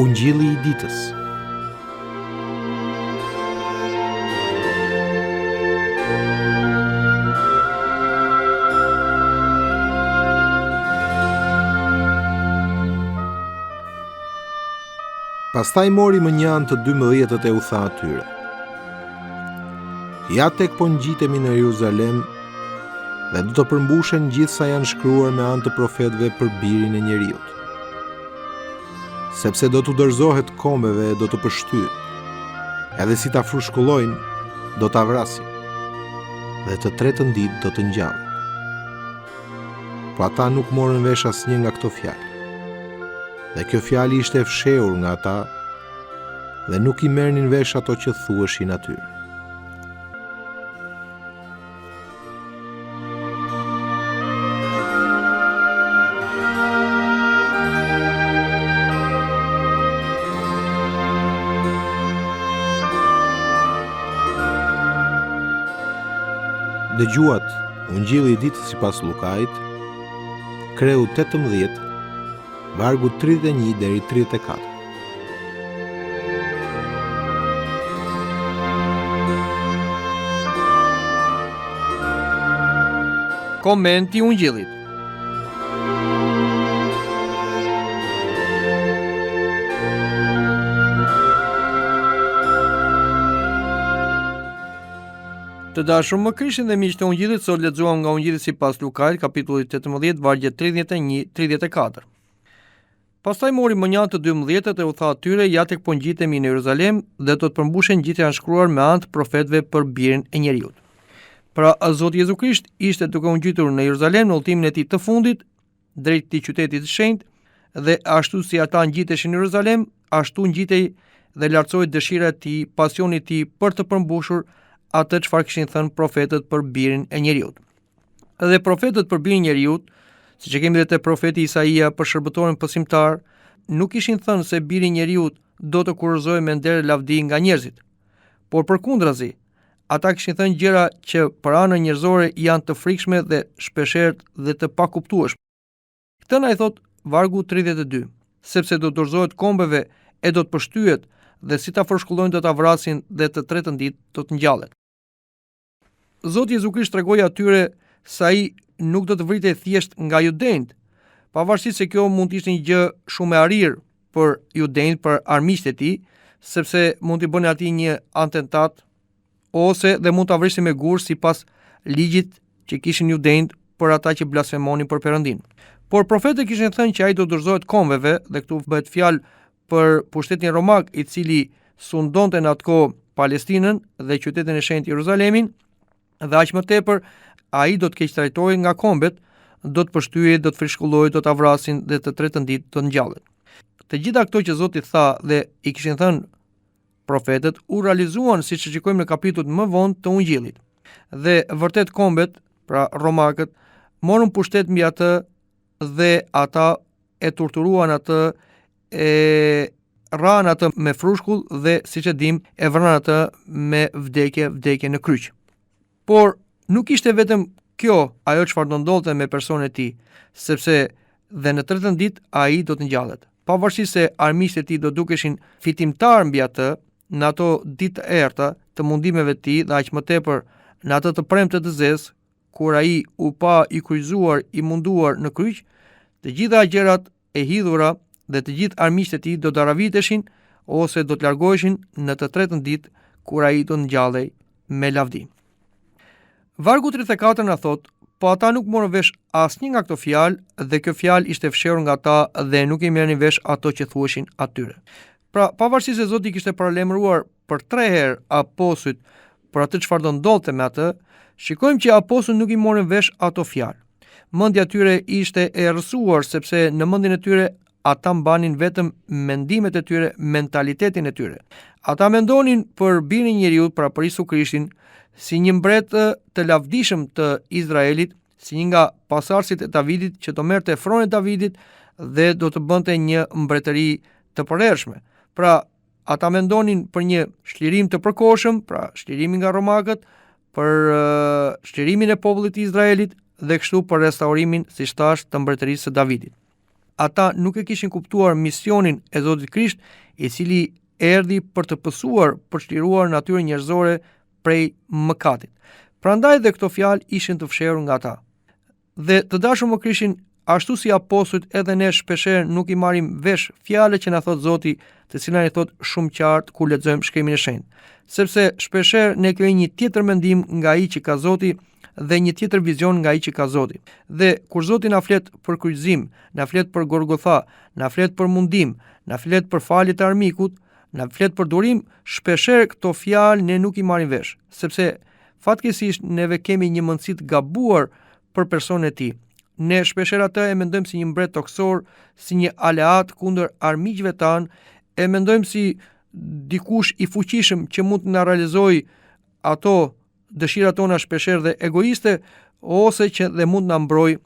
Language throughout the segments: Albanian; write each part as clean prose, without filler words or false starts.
Ungjilli i ditës. Pastaj mori më një anë të 12 e u tha atyre: Ja tek po ngjitemi në Jeruzalem dhe do të përmbushen gjithë sa janë shkruar me anë të profetëve për birin e njeriut. Sepse do t'u dorëzohet kombeve e do të pështyet, edhe si ta frushkullojnë, do ta vrasin, dhe të tretën ditë do të ngjallet. Po ata nuk morën vesh asnjë nga këto fjalë. Dhe kjo fjalë ishte e fshehur nga ata dhe nuk i merrnin vesh ato që thuheshin atyre. Dëgjuat Ungjilli i ditës sipas Lukait, kreu 18, vargu 31 deri 34. Komenti i Ungjillit. Të dashur më Krishtin dhe miq të Ungjillit, sot lexuam nga Ungjilli sipas Lukait, kapitulli 18, vargjet 31-34. Pastaj mori më një anë të 12 e u tha atyre: Ja tek po ngjitemi në Jeruzalem dhe do të përmbushen gjithë janë shkruar me anë të profetëve për birin e njeriut. Pra, Zoti Jezu Krisht ishte duke u ngjitur në Jeruzalem në udhëtimin e tij të fundit drejt këtij qyteti të shenjtë dhe ashtu si ata ngjiteshin në Jeruzalem, ashtu ngjitej dhe lartësoi dëshira e tij, pasioni i tij për të përmbushur atë çfarë kishin thënë profetët për birin e njeriut. Dhe profetët për birin e njeriut, siç e kemi dhe te profeti Isaia për shërbëtorin pësimtar, nuk kishin thënë se biri i njeriut do të kurorëzohej me nder e lavdi nga njerëzit. Por përkundrazi, ata kishin thënë gjëra që për anën njerëzore janë të frikshme dhe shpeshherë dhe të pakuptueshme. Këtë na i thot vargu 32, sepse do të dorëzohet kombeve e do të pështyet dhe si ta forshkullojnë do ta vrasin dhe të tretën ditë do të ngjallet. Zoti Jezu Krisht tregoi atyre se ai nuk do të vritej thjesht nga judenjt, pavarësisht se kjo mund të ishte një gjë shumë e arrirë për judenjt, për armiqtë e tij, sepse mund t'i bënë atij një atentat ose dhe mund ta vriste me gur sipas ligjit që kishin judenjt për ata që blasfemonin për Perëndin. Por profetët kishin thënë që ai do dorëzohet kombeve dhe këtu bëhet fjalë për pushtetin romak i cili sundonte në atë kohë Palestinën dhe qytetin e shenjtë Jeruzalemin, dhe aq më tepër ai do të keq trajtohej nga kombet, do të pështyhej, do të frishkullohej, do ta vrasin dhe të tretën ditë do të ngjallet. Të gjitha këto që Zoti tha dhe i kishin thënë profetët u realizuan siç e shikojmë në kapitujt më vonë të Ungjillit. Dhe vërtet kombet, pra romakët, morën pushtet mbi atë dhe ata e torturuan atë, e rran atë me frushkull dhe siç e dim e vranë atë me vdekje në kryq. Por nuk ishte vetëm kjo ajo çfarë do ndodhte me personin e tij, sepse dhe në tretën ditë ai do të ngjallet. Pavarësisht se armiqtë e tij do dukeshin fitimtar mbi atë në ato ditë të errta të mundimeve të tij dhe aq më tepër në atë të premte të zezë, kur ai u pa i kryqëzuar, i munduar në kryq, të gjitha gjërat e hidhura dhe të gjithë armiqtë e tij do të raviteshin ose do të largoheshin në të tretën ditë kur ai do ngjallej me lavdi. Vargu 34 na thot: po ata nuk morën vesh asnjë nga këto fjalë dhe kjo fjalë ishte fshehur nga ata dhe nuk i merrnin vesh ato që thuheshin atyre. Pra, pavarësisht se Zoti kishte paralajmëruar për 3 herë apostujt për atë çfarë do ndodhte me atë, shikojmë që apostujt nuk i morën vesh ato fjalë. Mendja e tyre ishte e errësuar sepse në mendjen e tyre ata mbanin vetëm mendimet e tyre, mentalitetin e tyre. Ata mendonin për birin e njeriut, pra për Isu Krishtin, si një mbret të lavdishëm të Izraelit, si një nga pasardhësit e Davidit që do merrte fronin e Davidit dhe do të bënte një mbretëri të përhershme. Pra, ata mendonin për një shtlirim të përkohshëm, pra shlirimin nga romakët, për shlirimin e popullit të Izraelit dhe kështu për restaurimin, siç thash, të mbretërisë së Davidit. ata nuk e kishin kuptuar misionin e Zotit Krisht, i cili erdhi për të pësuar, për çliruar natyrën njerëzore prej mëkatit. Prandaj dhe këto fjalë ishin të fshehur nga ata. Dhe të dashur më Krishtin, ashtu si apostujt, edhe ne shpeshherë nuk i marrim vesh fjalët që na thot Zoti, të cilat i thot shumë qartë kur lexojmë shkrimin e shenjtë. Sepse shpeshherë ne kemi një tjetër mendim nga ai që ka Zoti dhe një tjetër vizion nga ai që ka Zoti. Dhe kur Zoti na flet për kryqëzim, na flet për Golgotha, na flet për mundim, na flet për falje të armikut, na flet për durim, shpeshherë këto fjalë ne nuk i marrim vesh, sepse fatkeqësisht neve kemi një mendësi të gabuar për personin e tij. Ne shpeshherë atë e mendojmë si një mbret toksor, si një aleat kundër armiqve tanë, e mendojmë si dikush i fuqishëm që mund të na realizojë ato dëshirat tona shpeshherë dhe egoiste, ose që dhe mund na mbrojë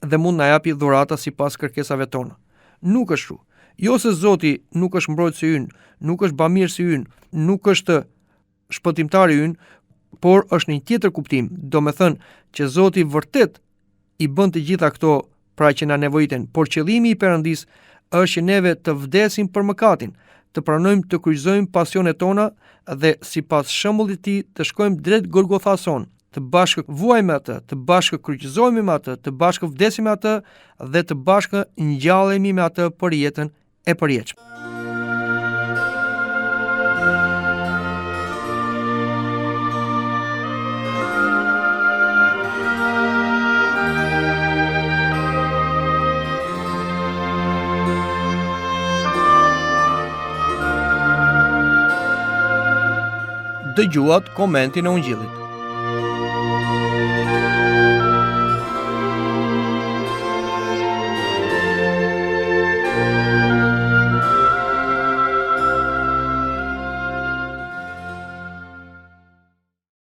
dhe mund na japi dhurata sipas kërkesave tona. Nuk është kështu. Jo se Zoti nuk është mbrojtësi ynë, nuk është bamirësi ynë, nuk është shpëtimtari ynë, por është në një tjetër kuptim. Do me thënë që Zoti vërtet i bën të gjitha këto pra që na nevojiten, por qëllimi i Perëndis është që neve të vdesim për mëkatin, të pranojmë të kryqëzojmë pasionet tona dhe sipas shembullit të tij të shkojmë drejt Golgothason, të bashkë vuajmë atë, të bashkë kryqëzohemi me atë, të bashkë vdesim me atë dhe të bashkë ngjallemi me atë për jetën e përjetshme. Dëgjuat komentin e Ungjillit.